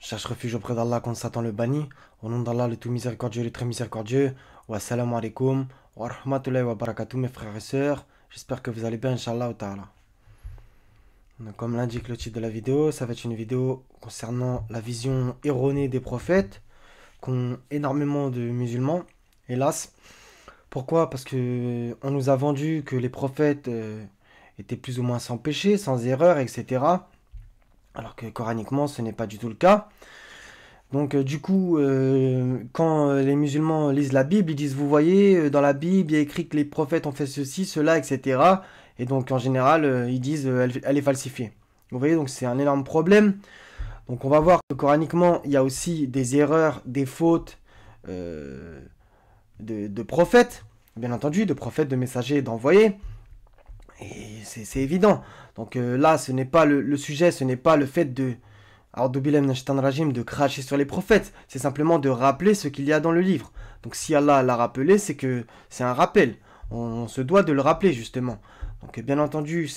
Cherche refuge auprès d'Allah contre Satan le banni. Au nom d'Allah, le tout miséricordieux, le très miséricordieux. Wa assalamu alaikum wa rahmatullahi wa barakatuh, mes frères et sœurs. J'espère que vous allez bien, Inch'Allah ta'ala. Donc, comme l'indique le titre de la vidéo, ça va être une vidéo concernant la vision erronée des prophètes qu'ont énormément de musulmans, hélas. Pourquoi? Parce que on nous a vendu que les prophètes étaient plus ou moins sans péché, sans erreur, etc. Alors que coraniquement, ce n'est pas du tout le cas. Donc du coup, quand les musulmans lisent la Bible, ils disent, vous voyez, dans la Bible, il y a écrit que les prophètes ont fait ceci, cela, etc. Et donc en général, ils disent, elle est falsifiée. Vous voyez, donc c'est un énorme problème. Donc on va voir que coraniquement, il y a aussi des erreurs, des fautes de prophètes, bien entendu, de prophètes, de messagers, d'envoyés. Et c'est évident. Donc là, ce n'est pas le sujet, ce n'est pas le fait de cracher sur les prophètes. C'est simplement de rappeler ce qu'il y a dans le livre. Donc si Allah l'a rappelé, c'est que c'est un rappel. On se doit de le rappeler, justement. Donc bien entendu,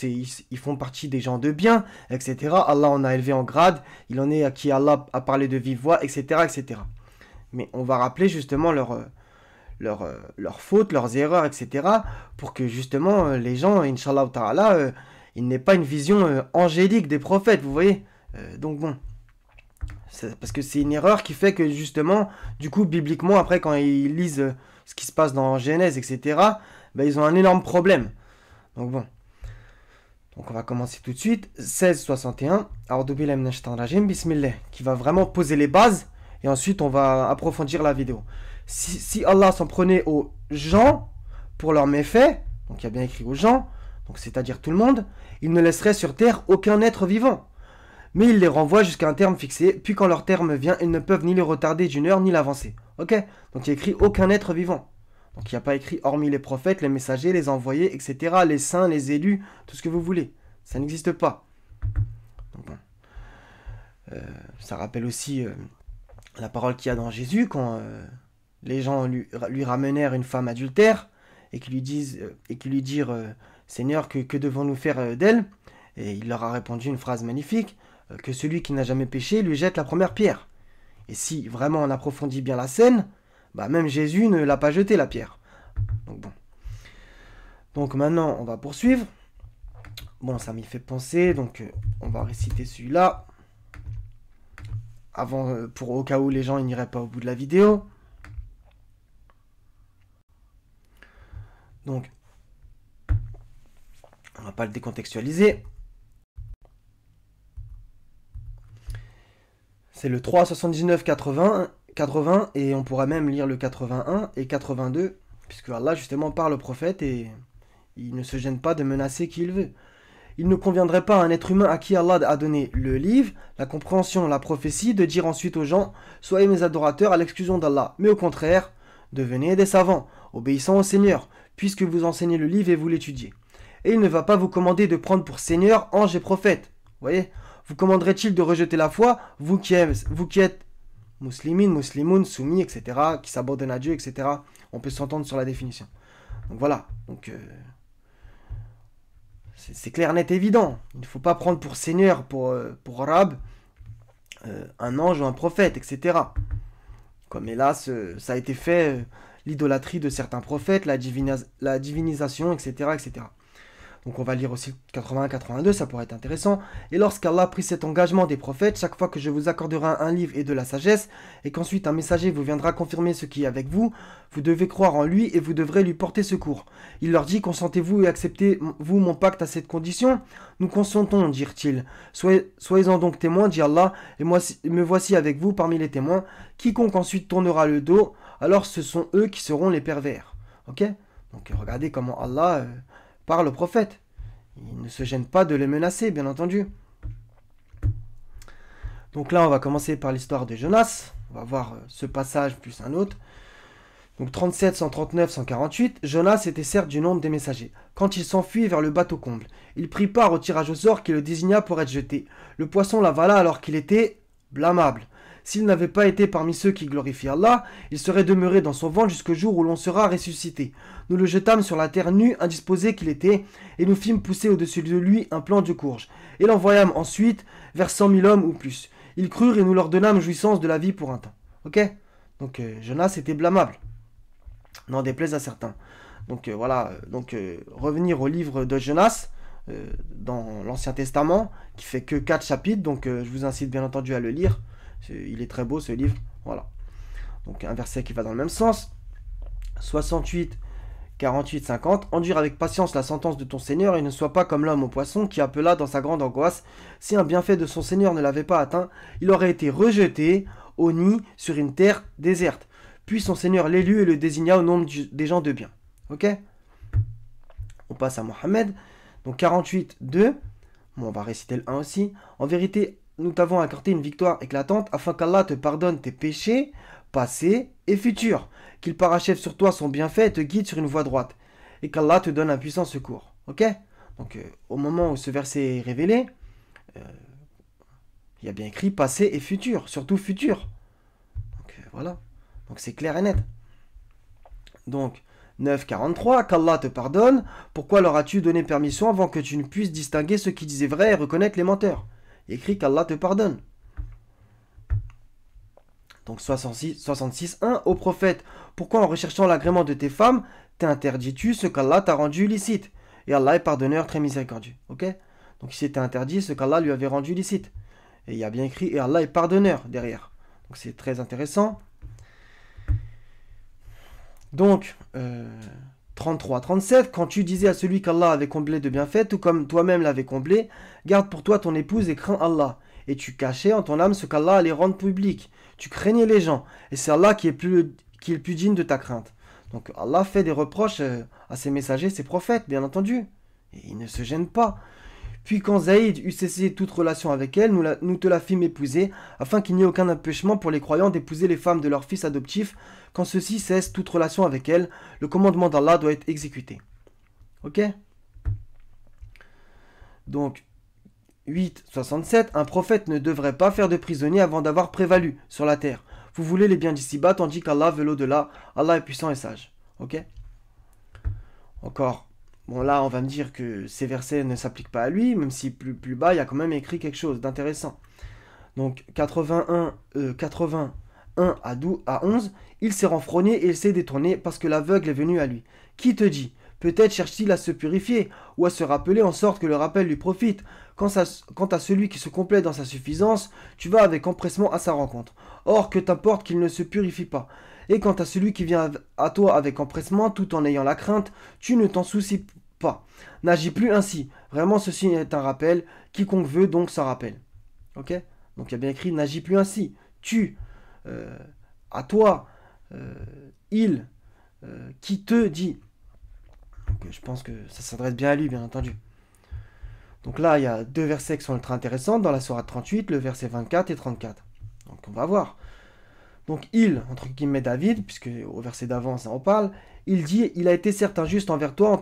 ils font partie des gens de bien, etc. Allah en a élevé en grade. Il en est à qui Allah a parlé de vive voix, etc., etc. Mais on va rappeler justement leurs fautes, leurs erreurs, etc. pour que justement les gens, Inch'Allah ta'ala, ils n'aient pas une vision angélique des prophètes, vous voyez. Donc bon, parce que c'est une erreur qui fait que justement, du coup, bibliquement, après quand ils lisent ce qui se passe dans Genèse, etc., ben, ils ont un énorme problème. Donc bon. Donc on va commencer tout de suite. 1661, Rajim, Bismillah, qui va vraiment poser les bases, et ensuite on va approfondir la vidéo. Si Allah s'en prenait aux gens pour leurs méfaits, donc il y a bien écrit aux gens, donc c'est-à-dire tout le monde, il ne laisserait sur terre aucun être vivant. Mais il les renvoie jusqu'à un terme fixé, puis quand leur terme vient, ils ne peuvent ni le retarder d'une heure ni l'avancer. Ok? Donc il y a écrit aucun être vivant. Donc il n'y a pas écrit hormis les prophètes, les messagers, les envoyés, etc., les saints, les élus, tout ce que vous voulez. Ça n'existe pas. Donc, bon. Ça rappelle aussi la parole qu'il y a dans Jésus quand les gens lui ramenèrent une femme adultère et qui lui dirent Seigneur, que devons-nous faire d'elle? Et il leur a répondu une phrase magnifique, que celui qui n'a jamais péché lui jette la première pierre. Et si vraiment on approfondit bien la scène, bah même Jésus ne l'a pas jeté la pierre. Donc bon. Donc maintenant on va poursuivre. Bon, ça m'y fait penser, donc on va réciter celui-là. Avant, au cas où les gens n'iraient pas au bout de la vidéo. Donc, on va pas le décontextualiser. C'est le 379 80 et on pourra même lire le 81 et 82 puisque Allah justement parle au prophète et il ne se gêne pas de menacer qui il veut. Il ne conviendrait pas à un être humain à qui Allah a donné le livre, la compréhension, la prophétie, de dire ensuite aux gens « Soyez mes adorateurs à l'exclusion d'Allah », mais au contraire, devenez des savants, obéissant au Seigneur, puisque vous enseignez le livre et vous l'étudiez. Et il ne va pas vous commander de prendre pour Seigneur anges et prophètes. Vous voyez? Vous commanderait-il de rejeter la foi, vous qui êtes muslimines, muslimoun, soumis, etc., qui s'abandonnent à Dieu, etc. On peut s'entendre sur la définition. Donc voilà. Donc c'est clair, net, évident. Il ne faut pas prendre pour Seigneur, pour arabe, un ange ou un prophète, etc. Comme hélas, ça a été fait, l'idolâtrie de certains prophètes, la divinisation, etc., etc. Donc on va lire aussi 81-82, ça pourrait être intéressant. Et lorsqu'Allah a pris cet engagement des prophètes, chaque fois que je vous accorderai un livre et de la sagesse, et qu'ensuite un messager vous viendra confirmer ce qui est avec vous, vous devez croire en lui et vous devrez lui porter secours. Il leur dit, consentez-vous et acceptez-vous mon pacte à cette condition? Nous consentons, dirent-ils. Soyez-en donc témoins, dit Allah, et me voici avec vous parmi les témoins. Quiconque ensuite tournera le dos, alors ce sont eux qui seront les pervers. Ok? Donc regardez comment Allah parle au prophète. Il ne se gêne pas de les menacer, bien entendu. Donc là, on va commencer par l'histoire de Jonas. On va voir ce passage plus un autre. Donc 37, 139, 148. Jonas était certes du nombre des messagers. Quand il s'enfuit vers le bateau comble, il prit part au tirage au sort qui le désigna pour être jeté. Le poisson l'avala alors qu'il était blâmable. S'il n'avait pas été parmi ceux qui glorifient Allah, il serait demeuré dans son ventre jusqu'au jour où l'on sera ressuscité. Nous le jetâmes sur la terre nue, indisposé qu'il était, et nous fîmes pousser au-dessus de lui un plant de courge. Et l'envoyâmes ensuite vers 100 000 hommes ou plus. Ils crurent et nous leur donnâmes jouissance de la vie pour un temps. Ok? Donc Jonas était blâmable. N'en déplaise à certains. Donc voilà, revenir au livre de Jonas, dans l'Ancien Testament, qui fait que 4 chapitres, donc je vous incite bien entendu à le lire. Il est très beau ce livre. Voilà. Donc un verset qui va dans le même sens. 68, 48, 50. Endure avec patience la sentence de ton Seigneur et ne sois pas comme l'homme au poisson qui appela dans sa grande angoisse. Si un bienfait de son Seigneur ne l'avait pas atteint, il aurait été rejeté au nid sur une terre déserte. Puis son Seigneur l'élut et le désigna au nombre des gens de bien. Ok? On passe à Mohammed. Donc 48, 2. Bon, on va réciter le 1 aussi. En vérité, nous t'avons accordé une victoire éclatante afin qu'Allah te pardonne tes péchés passés et futurs, qu'il parachève sur toi son bienfait et te guide sur une voie droite, et qu'Allah te donne un puissant secours. Ok? Donc au moment où ce verset est révélé, il y a bien écrit passé et futur, surtout futur. Donc voilà. Donc c'est clair et net. Donc 9,43, qu'Allah te pardonne, pourquoi leur as-tu donné permission avant que tu ne puisses distinguer ceux qui disaient vrai et reconnaître les menteurs? Il écrit qu'Allah te pardonne. Donc 66, 1, ô prophète, pourquoi en recherchant l'agrément de tes femmes, t'interdis-tu ce qu'Allah t'a rendu licite? Et Allah est pardonneur très miséricordieux. Ok? Donc ici t'es interdit ce qu'Allah lui avait rendu licite. Et il y a bien écrit, et Allah est pardonneur derrière. Donc c'est très intéressant. Donc, 33, 37, quand tu disais à celui qu'Allah avait comblé de bienfaits, tout comme toi-même l'avais comblé, garde pour toi ton épouse et crains Allah. Et tu cachais en ton âme ce qu'Allah allait rendre public. Tu craignais les gens. Et c'est Allah qui est le plus digne de ta crainte. Donc Allah fait des reproches à ses messagers, ses prophètes, bien entendu. Et il ne se gêne pas. Puis quand Zaïd eut cessé toute relation avec elle, nous te la fîmes épouser, afin qu'il n'y ait aucun empêchement pour les croyants d'épouser les femmes de leurs fils adoptifs. Quand ceux-ci cessent toute relation avec elle, le commandement d'Allah doit être exécuté. Ok? Donc, 8, 67, un prophète ne devrait pas faire de prisonnier avant d'avoir prévalu sur la terre. Vous voulez les biens d'ici-bas, tandis qu'Allah veut l'au-delà. Allah est puissant et sage. Ok? Encore. Bon, là, on va me dire que ces versets ne s'appliquent pas à lui, même si plus bas, il y a quand même écrit quelque chose d'intéressant. Donc, 81 à 11, il s'est renfrogné et il s'est détourné parce que l'aveugle est venu à lui. Qui te dit? Peut-être cherche-t-il à se purifier ou à se rappeler en sorte que le rappel lui profite. Quant à celui qui se complaît dans sa suffisance, tu vas avec empressement à sa rencontre. Or, que t'importe qu'il ne se purifie pas. Et quant à celui qui vient à toi avec empressement, tout en ayant la crainte, tu ne t'en soucies pas. N'agis plus ainsi. Vraiment, ceci est un rappel. Quiconque veut donc s'en rappelle. Ok? Donc il y a bien écrit, n'agis plus ainsi. Tu, à toi, il, qui te dit. Donc je pense que ça s'adresse bien à lui, bien entendu. Donc là, il y a deux versets qui sont ultra intéressants dans la sourate 38, le verset 24 et 34. Donc on va voir. Donc il, entre guillemets David, puisque au verset d'avant ça en parle, il dit, il a été certes injuste envers toi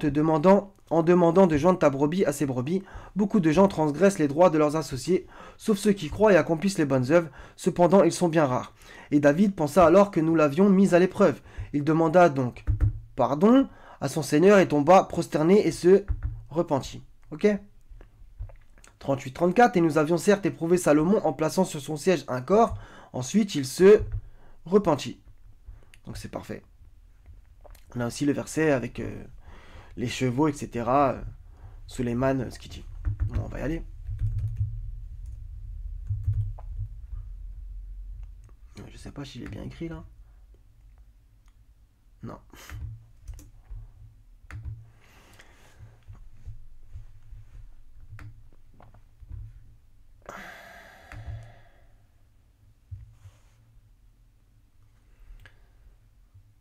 en demandant de joindre ta brebis à ses brebis. Beaucoup de gens transgressent les droits de leurs associés, sauf ceux qui croient et accomplissent les bonnes œuvres. Cependant, ils sont bien rares. Et David pensa alors que nous l'avions mis à l'épreuve. Il demanda donc pardon à son Seigneur et tomba prosterné et se repentit. Ok? 38-34, et nous avions certes éprouvé Salomon en plaçant sur son siège un corps. Ensuite, il se repentit. Donc c'est parfait. On a aussi le verset avec les chevaux, etc. Suleiman, ce qu'il dit. Bon, on va y aller. Je sais pas s'il est bien écrit là. Non.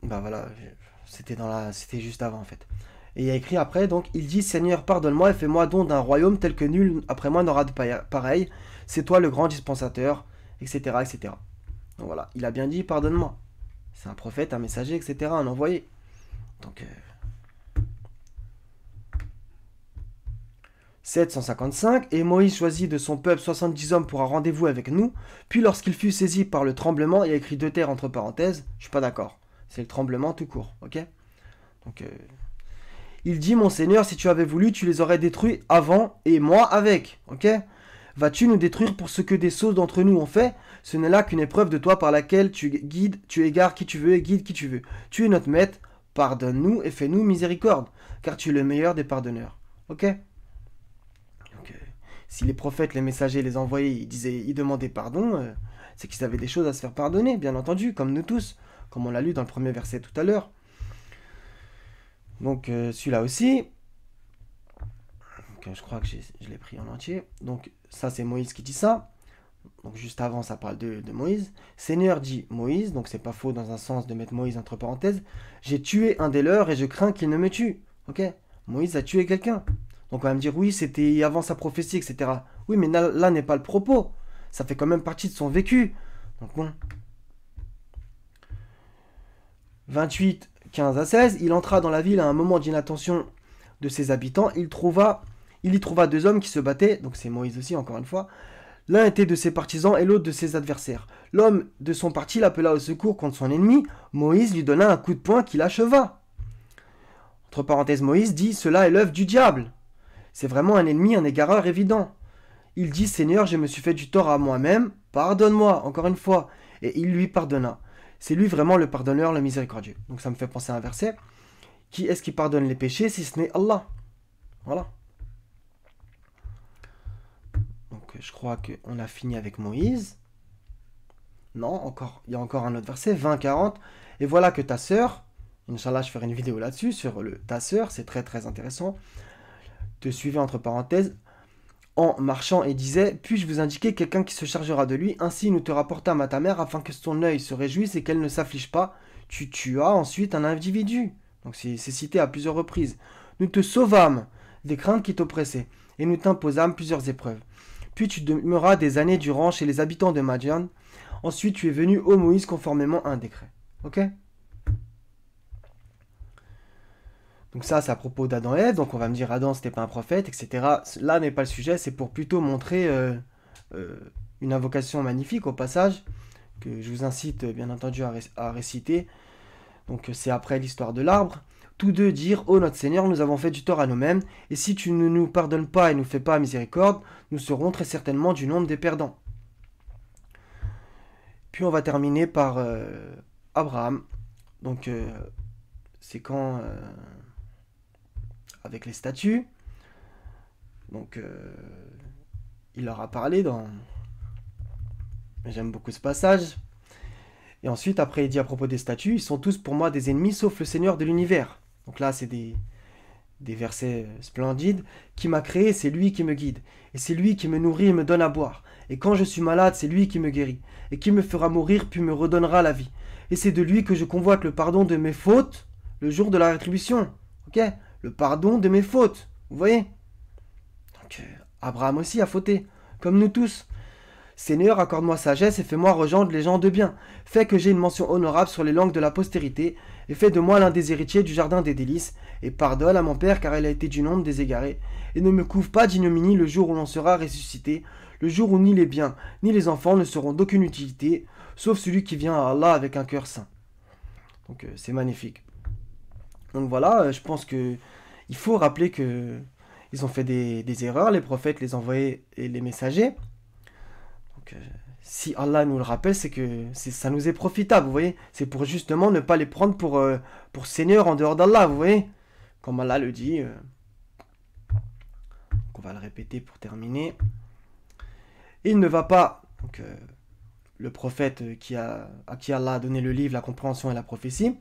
Bah voilà, c'était juste avant en fait. Et il y a écrit après, donc, il dit, Seigneur, pardonne-moi et fais-moi don d'un royaume tel que nul après moi n'aura de pareil. C'est toi le grand dispensateur, etc., etc. Donc voilà, il a bien dit, pardonne-moi. C'est un prophète, un messager, etc., un envoyé. Donc, 755, et Moïse choisit de son peuple 70 hommes pour un rendez-vous avec nous. Puis lorsqu'il fut saisi par le tremblement, il y a écrit deux terres entre parenthèses, je suis pas d'accord. C'est le tremblement tout court, ok? Donc, il dit, mon Seigneur, si tu avais voulu, tu les aurais détruits avant et moi avec, ok? Vas-tu nous détruire pour ce que des sots d'entre nous ont fait? Ce n'est là qu'une épreuve de toi par laquelle tu guides, tu égares qui tu veux et guides qui tu veux. Tu es notre maître, pardonne-nous et fais-nous miséricorde, car tu es le meilleur des pardonneurs. Ok? Donc, si les prophètes, les messagers, les envoyés, ils demandaient pardon, c'est qu'ils avaient des choses à se faire pardonner, bien entendu, comme nous tous, comme on l'a lu dans le premier verset tout à l'heure. Donc celui-là aussi, je crois que je l'ai pris en entier. Donc ça c'est Moïse qui dit ça. Donc juste avant ça parle de Moïse. Seigneur dit Moïse, donc c'est pas faux dans un sens de mettre Moïse entre parenthèses. J'ai tué un des leurs et je crains qu'il ne me tue. Ok? Moïse a tué quelqu'un. Donc on va me dire oui c'était avant sa prophétie, etc. Oui mais là n'est pas le propos. Ça fait quand même partie de son vécu. Donc bon. 28, 15 à 16, il entra dans la ville à un moment d'inattention de ses habitants. Il y trouva deux hommes qui se battaient, donc c'est Moïse aussi, encore une fois. L'un était de ses partisans et l'autre de ses adversaires. L'homme de son parti l'appela au secours contre son ennemi. Moïse lui donna un coup de poing qui l'acheva. Entre parenthèses, Moïse dit « Cela est l'œuvre du diable ». C'est vraiment un ennemi, un égareur évident. Il dit « Seigneur, je me suis fait du tort à moi-même, pardonne-moi, encore une fois ». Et il lui pardonna. C'est lui vraiment le pardonneur, le miséricordieux. Donc ça me fait penser à un verset. Qui est-ce qui pardonne les péchés si ce n'est Allah? Voilà. Donc je crois qu'on a fini avec Moïse. Non, il y a encore un autre verset, 20, 40. Et voilà que ta sœur, Inch'Allah je ferai une vidéo là-dessus, sur ta sœur, c'est très très intéressant, te suivait entre parenthèses, en marchant et disait « Puis-je vous indiquer quelqu'un qui se chargera de lui? Ainsi nous te rapportâmes à ta mère afin que son œil se réjouisse et qu'elle ne s'afflige pas. Tu tuas ensuite un individu. » Donc c'est cité à plusieurs reprises. « Nous te sauvâmes des craintes qui t'oppressaient et nous t'imposâmes plusieurs épreuves. Puis tu demeuras des années durant chez les habitants de Madian. Ensuite tu es venu, ô Moïse, conformément à un décret. » Ok? Donc ça, c'est à propos d'Adam et Ève. Donc on va me dire Adam, c'était pas un prophète, etc. Là n'est pas le sujet, c'est pour plutôt montrer une invocation magnifique au passage, que je vous incite bien entendu à réciter. Donc c'est après l'histoire de l'arbre. Tous deux dirent, ô notre Seigneur, nous avons fait du tort à nous-mêmes, et si tu ne nous pardonnes pas et ne nous fais pas miséricorde, nous serons très certainement du nombre des perdants. Puis on va terminer par Abraham. Donc c'est quand... avec les statues. Donc, il leur a parlé dans... J'aime beaucoup ce passage. Et ensuite, après, il dit à propos des statues, ils sont tous pour moi des ennemis, sauf le Seigneur de l'univers. Donc là, c'est des versets splendides. Qui m'a créé, c'est lui qui me guide. Et c'est lui qui me nourrit et me donne à boire. Et quand je suis malade, c'est lui qui me guérit. Et qui me fera mourir, puis me redonnera la vie. Et c'est de lui que je convoite le pardon de mes fautes, le jour de la rétribution. Ok ? Le pardon de mes fautes. Vous voyez? Donc, Abraham aussi a fauté, comme nous tous. Seigneur, accorde-moi sagesse et fais-moi rejoindre les gens de bien. Fais que j'ai une mention honorable sur les langues de la postérité, et fais de moi l'un des héritiers du jardin des délices, et pardonne à mon père car il a été du nombre des égarés, et ne me couvre pas d'ignominie le jour où l'on sera ressuscité, le jour où ni les biens, ni les enfants ne seront d'aucune utilité, sauf celui qui vient à Allah avec un cœur saint. Donc c'est magnifique. Donc voilà, je pense que il faut rappeler que ils ont fait des erreurs, les prophètes, les envoyés et les messagers. Donc si Allah nous le rappelle, c'est que ça nous est profitable, vous voyez. C'est pour justement ne pas les prendre pour Seigneur en dehors d'Allah, vous voyez. Comme Allah le dit. Donc on va le répéter pour terminer. Et il ne va pas, donc, le prophète à qui Allah a donné le livre, la compréhension et la prophétie,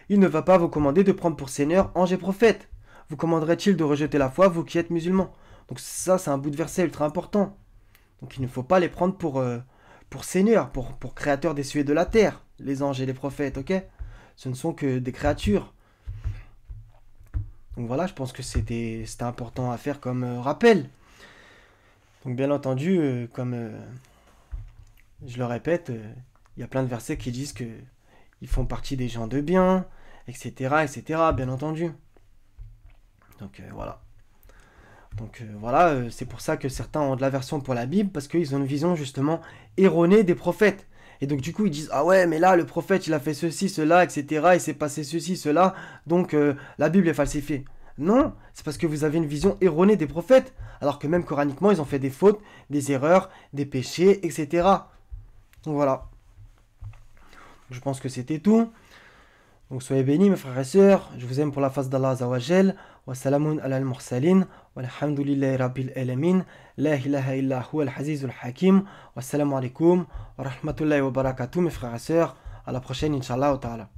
il ne va pas vous commander de prendre pour Seigneur ange et prophète. Vous commanderait-il de rejeter la foi, vous qui êtes musulmans? Donc ça, c'est un bout de verset ultra important. Donc il ne faut pas les prendre pour Seigneur, pour créateur des cieux et de la terre, les anges et les prophètes, ok? Ce ne sont que des créatures. Donc voilà, je pense que c'était important à faire comme rappel. Donc bien entendu, comme je le répète, il y a plein de versets qui disent que ils font partie des gens de bien, etc., etc., bien entendu. Donc voilà. Donc voilà, c'est pour ça que certains ont de l'aversion pour la Bible, parce qu'ils ont une vision justement erronée des prophètes. Et donc du coup ils disent, ah ouais, mais là le prophète il a fait ceci, cela, etc., il s'est passé ceci, cela, donc la Bible est falsifiée. Non, c'est parce que vous avez une vision erronée des prophètes, alors que même coraniquement, ils ont fait des fautes, des erreurs, des péchés, etc. Donc voilà, je pense que c'était tout. Donc soyez bénis mes frères et sœurs, je vous aime pour la face d'Allah Azawajal, wa salamun ala al-mursalin, wa alhamdulillahi rabbil alamin, la ilaha illa huwa al-azizul hakim, wa salamu alaikum, wa rahmatullahi wa barakatuh mes frères et sœurs, à la prochaine Inch'Allah ta'ala.